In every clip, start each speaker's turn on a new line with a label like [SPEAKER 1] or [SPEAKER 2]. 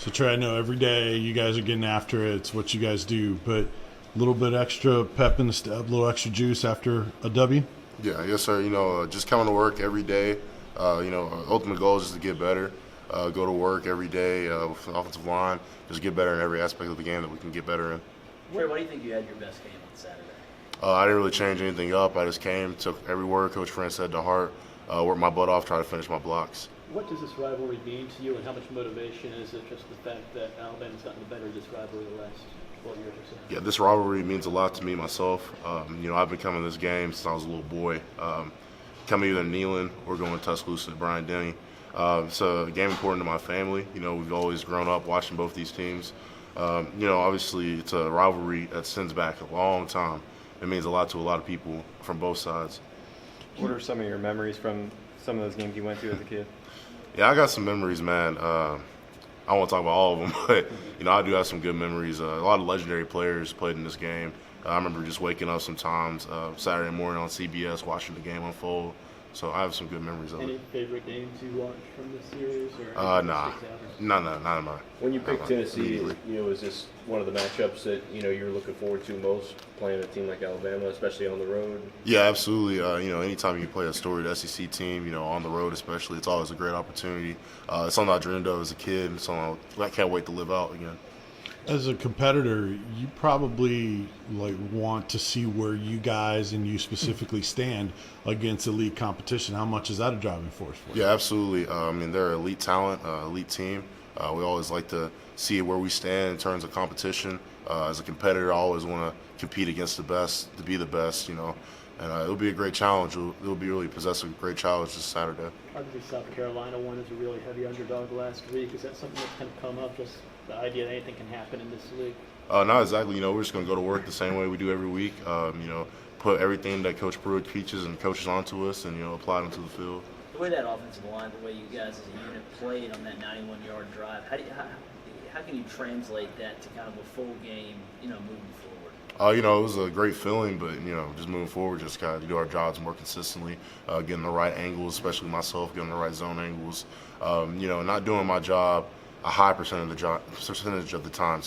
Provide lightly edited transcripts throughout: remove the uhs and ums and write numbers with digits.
[SPEAKER 1] So Trey, I know every day you guys are getting after it. It's what you guys do, but a little bit extra pep in the step, a little extra juice after a W.
[SPEAKER 2] Yeah, yes, sir. Just coming to work every day. Ultimate goal is just to get better. Go to work every day with the offensive line. Just get better in every aspect of the game that we can get better in.
[SPEAKER 3] Trey, why do you think you had your best game on Saturday?
[SPEAKER 2] I didn't really change anything up. I just came, took every word Coach Friend said to heart, worked my butt off, tried to finish my blocks.
[SPEAKER 4] What does this rivalry mean to you, and how much motivation is it just the fact that Alabama's gotten the better of this rivalry the last 12 years or so?
[SPEAKER 2] Yeah, this rivalry means a lot to me myself. I've been coming to this game since I was a little boy. Coming either Neyland or going to Tuscaloosa to Bryant Denny. It's a game important to my family. We've always grown up watching both these teams. Obviously it's a rivalry that extends back a long time. It means a lot to a lot of people from both sides.
[SPEAKER 5] What are some of your memories from some of those games you went to as a kid?
[SPEAKER 2] Yeah, I got some memories, man. I won't talk about all of them, but I do have some good memories. A lot of legendary players played in this game. I remember just waking up sometimes Saturday morning on CBS watching the game unfold. So I have some good memories of it.
[SPEAKER 4] Any favorite games you watched from this series?
[SPEAKER 2] Nah, not in mine.
[SPEAKER 6] When you picked Tennessee, is this one of the matchups that you're looking forward to most, playing a team like Alabama, especially on the road?
[SPEAKER 2] Yeah, absolutely. Anytime you play a storied SEC team, on the road especially, it's always a great opportunity. It's something I dreamed of as a kid, and something I can't wait to live out again.
[SPEAKER 1] As a competitor, you probably want to see where you guys and you specifically stand against elite competition. How much is that a driving force for you?
[SPEAKER 2] Yeah, absolutely. They're elite talent, elite team. We always like to see where we stand in terms of competition. As a competitor, I always want to compete against the best, to be the best, and it'll be a great challenge. It'll be really possess a great challenge this Saturday.
[SPEAKER 4] Obviously, South Carolina won as a really heavy underdog last week. Is that something that's kind of come up, just the idea that anything can happen in this league?
[SPEAKER 2] Not exactly. We're just going to go to work the same way we do every week. Put everything that Coach Pruitt teaches and coaches onto us and, apply it onto the field.
[SPEAKER 3] The way that offensive line, the way you guys as a unit played on that 91-yard drive, how can you translate that to kind of a full game, moving forward?
[SPEAKER 2] It was a great feeling, but, just moving forward, just kind of do our jobs more consistently, getting the right angles, especially myself, getting the right zone angles, not doing my job a high percentage of the time,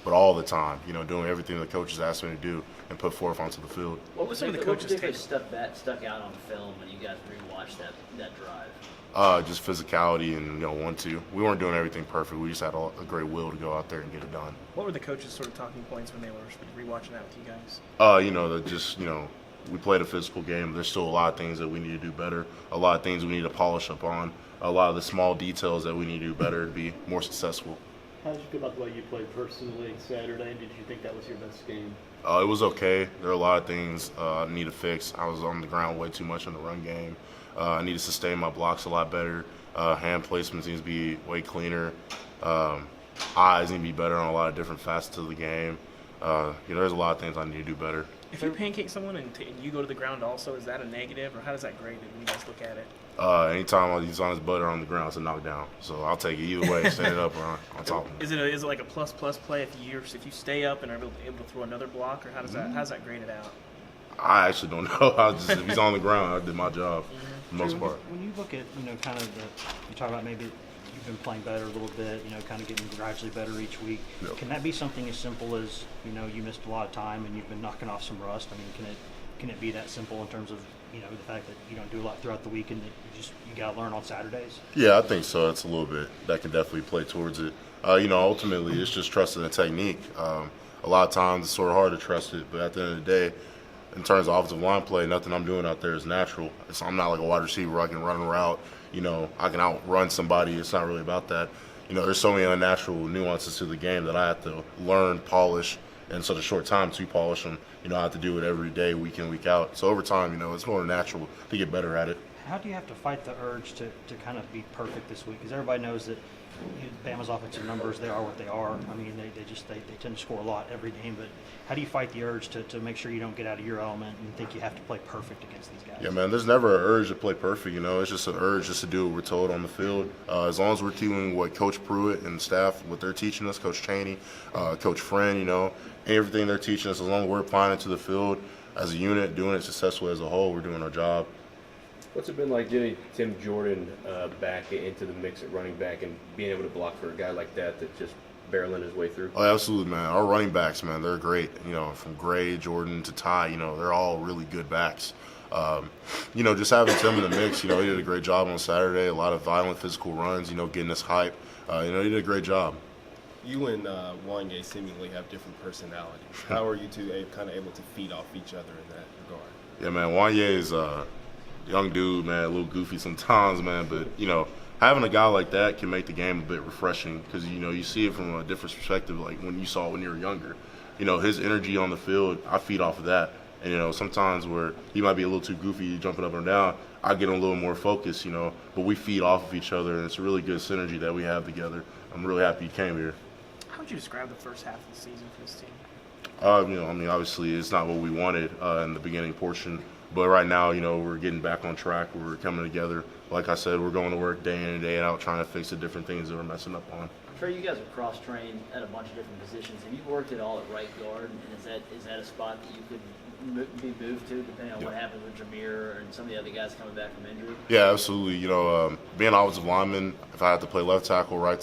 [SPEAKER 2] but all the time, doing everything the coaches asked me to do and put forth onto the field.
[SPEAKER 3] What was some of the coaches stuck out on film when you guys rewatched that drive?
[SPEAKER 2] Just physicality and 1-2. We weren't doing everything perfect. We just had a great will to go out there and get it done.
[SPEAKER 7] What were the coaches' sort of talking points when they were rewatching that with you guys?
[SPEAKER 2] We played a physical game. There's still a lot of things that we need to do better. A lot of things we need to polish up on. A lot of the small details that we need to do better to be more successful.
[SPEAKER 4] How did you feel about the way you played personally Saturday, and did you think that was your best game?
[SPEAKER 2] It was okay. There are a lot of things I need to fix. I was on the ground way too much in the run game. I need to sustain my blocks a lot better. Hand placements needs to be way cleaner. Eyes need to be better on a lot of different facets of the game. There's a lot of things I need to do better.
[SPEAKER 7] If you pancake someone and you go to the ground also, is that a negative, or how does that grade it when you guys look at it?
[SPEAKER 2] Anytime he's on his butt or on the ground, it's a knockdown. So I'll take it either way, stand it up or on top of him.
[SPEAKER 7] Is it like a plus play if you stay up and are able to throw another block, or how's that graded out?
[SPEAKER 2] I actually don't know. If he's on the ground, I did my job for the most part.
[SPEAKER 8] When you look at kind of you talk about maybe you've been playing better a little bit, kind of getting gradually better each week. Yep. Can that be something as simple as you missed a lot of time and you've been knocking off some rust? I mean, can it be that simple in terms of the fact that you don't do a lot throughout the week and that you got to learn on Saturdays?
[SPEAKER 2] Yeah, I think so. It's a little bit that can definitely play towards it. Ultimately it's just trusting the technique. A lot of times it's sort of hard to trust it, but at the end of the day, in terms of offensive line play, nothing I'm doing out there is natural. I'm not like a wide receiver. I can run a route. I can outrun somebody. It's not really about that. There's so many unnatural nuances to the game that I have to learn, polish in such a short time to polish them. I have to do it every day, week in, week out. So over time, it's more natural to get better at it.
[SPEAKER 8] How do you have to fight the urge to kind of be perfect this week? Because everybody knows that Bama's offensive numbers, they are what they are. I mean, they tend to score a lot every game. But how do you fight the urge to make sure you don't get out of your element and think you have to play perfect against these guys?
[SPEAKER 2] Yeah, man, there's never an urge to play perfect. It's just an urge just to do what we're told on the field. As long as we're doing what Coach Pruitt and staff, what they're teaching us, Coach Chaney, Coach Friend, everything they're teaching us, as long as we're applying it to the field as a unit, doing it successfully as a whole, we're doing our job.
[SPEAKER 6] What's it been like getting Tim Jordan back into the mix at running back and being able to block for a guy like that that's just barreling his way through?
[SPEAKER 2] Oh, absolutely, man. Our running backs, man, they're great. You know, from Gray, Jordan to Ty, you know, they're all really good backs. You know, just having Tim in the mix, you know, he did a great job on Saturday. A lot of violent physical runs, you know, getting us hype. You know, he did a great job.
[SPEAKER 9] You and Wanye seemingly have different personalities. How are you two kind of able to feed off each other in that regard?
[SPEAKER 2] Yeah, man, Wanye is a young dude, man, a little goofy sometimes, man. But, you know, having a guy like that can make the game a bit refreshing because, you know, you see it from a different perspective, like when you saw it when you were younger. You know, his energy on the field, I feed off of that. And, you know, sometimes where he might be a little too goofy jumping up and down, I get a little more focused, you know. But we feed off of each other, and it's a really good synergy that we have together. I'm really happy you came here.
[SPEAKER 7] How would you describe the first half of the season for this team?
[SPEAKER 2] You know, I mean, obviously it's not what we wanted in the beginning portion. But right now, you know, we're getting back on track. We're coming together. Like I said, we're going to work day in and day out trying to fix the different things that we're messing up on.
[SPEAKER 3] Trey, you guys are cross-trained at a bunch of different positions. Have you worked at all at right guard? And is that a spot that you could be moved to depending on what happens with Jameer and some of the other guys coming back from injury?
[SPEAKER 2] Yeah, absolutely. You know, being an offensive lineman, if I have to play left tackle, right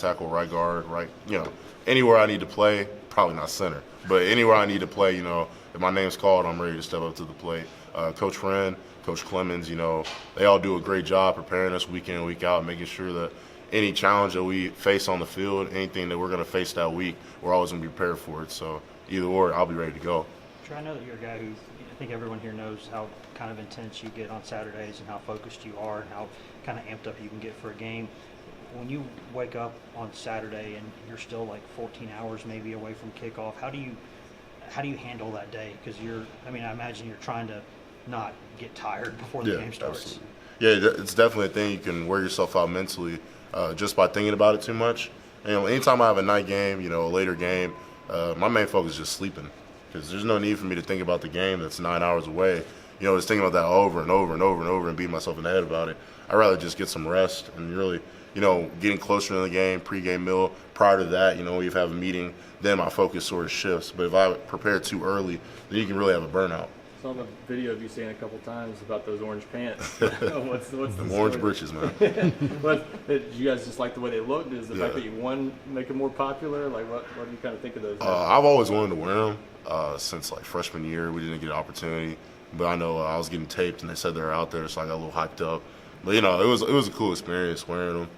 [SPEAKER 2] guard, you know, anywhere I need to play, probably not center, but anywhere I need to play, you know, if my name's called, I'm ready to step up to the plate. Coach Friend, Coach Clemens, you know, they all do a great job preparing us week in and week out, making sure that any challenge that we face on the field, anything that we're going to face that week, we're always going to be prepared for it. So either or, I'll be ready to go.
[SPEAKER 8] Trey, I know that you're a guy who, I think everyone here knows how kind of intense you get on Saturdays and how focused you are and how kind of amped up you can get for a game. When you wake up on Saturday and you're still like 14 hours maybe away from kickoff, how do you handle that day? Because I imagine you're trying to not get tired before the game starts.
[SPEAKER 2] Absolutely. Yeah, it's definitely a thing you can wear yourself out mentally just by thinking about it too much. And, you know, anytime I have a night game, you know, a later game, my main focus is just sleeping because there's no need for me to think about the game that's 9 hours away. You know, just thinking about that over and over and over and over and beating myself in the head about it. I'd rather just get some rest and really, you know, getting closer to the game, pregame meal. Prior to that, you know, we have a meeting, then my focus sort of shifts. But if I prepare too early, then you can really have a burnout.
[SPEAKER 4] Saw the video of you saying a couple times about those orange pants. what's the
[SPEAKER 2] Orange britches, man.
[SPEAKER 4] Did you guys just like the way they looked? Is the fact that you won make them more popular? Like, what do you kind of think of those?
[SPEAKER 2] I've always wanted to wear them since like freshman year. We didn't get an opportunity, but I know I was getting taped and they said they were out there, so I got a little hyped up. But you know, it was a cool experience wearing them.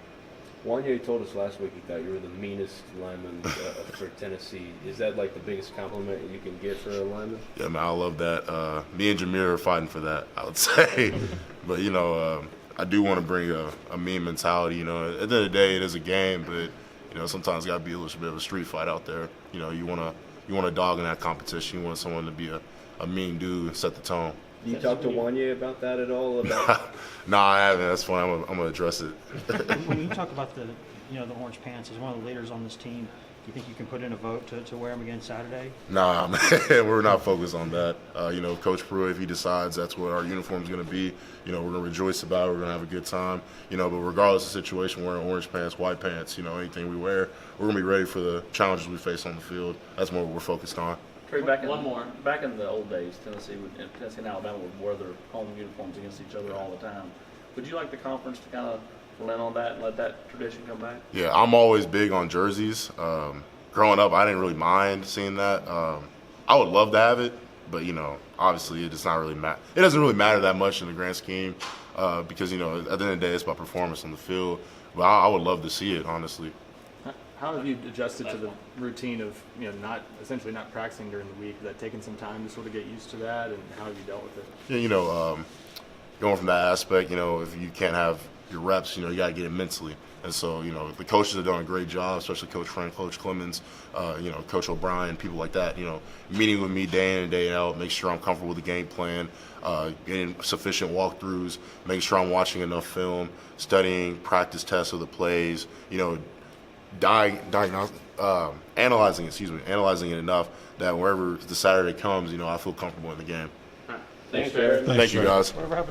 [SPEAKER 6] Wanye told us last week he thought you were the meanest lineman for Tennessee. Is that like the biggest compliment you can get for a lineman?
[SPEAKER 2] Yeah, man, I love that. Me and Jameer are fighting for that, I would say. But, you know, I do want to bring a mean mentality. You know, at the end of the day, it is a game, but, you know, sometimes got to be a little bit of a street fight out there. You know, you want a dog in that competition. You want someone to be a mean dude and set the tone.
[SPEAKER 6] Do you talk to Wanye about that at all?
[SPEAKER 2] No, I haven't. That's fine. I'm gonna address it.
[SPEAKER 8] When you talk about the orange pants, as one of the leaders on this team, do you think you can put in a vote to wear them again Saturday?
[SPEAKER 2] Nah, man, we're not focused on that. You know, Coach Pruitt, if he decides that's what our uniform's gonna be, you know, we're gonna rejoice about it. We're gonna have a good time. You know, but regardless of the situation, wearing orange pants, white pants, you know, anything we wear, we're gonna be ready for the challenges we face on the field. That's more what we're focused on.
[SPEAKER 10] Trey, back in the old days, Tennessee and Alabama would wear their home uniforms against each other all the time. Would you like the conference to kind of relent on that and let that tradition come back?
[SPEAKER 2] Yeah, I'm always big on jerseys. Growing up, I didn't really mind seeing that. I would love to have it, but you know, obviously, it does not really matter. It doesn't really matter that much in the grand scheme because you know, at the end of the day, it's about performance on the field. But I would love to see it, honestly.
[SPEAKER 4] How have you adjusted to the routine of essentially not practicing during the week? Is that taking some time to sort of get used to that, and how have you dealt with it?
[SPEAKER 2] Yeah, you know, going from that aspect, you know, if you can't have your reps, you know, you got to get it mentally. And so, you know, the coaches have done a great job, especially Coach Frank, Coach Clemens, you know, Coach O'Brien, people like that, you know, meeting with me day in and day out, make sure I'm comfortable with the game plan, getting sufficient walkthroughs, making sure I'm watching enough film, studying practice tests of the plays, you know, analyzing it enough that wherever the Saturday comes, you know, I feel comfortable in the game.
[SPEAKER 6] Thanks, Jared.
[SPEAKER 2] Thank you, guys.
[SPEAKER 8] Whatever happened to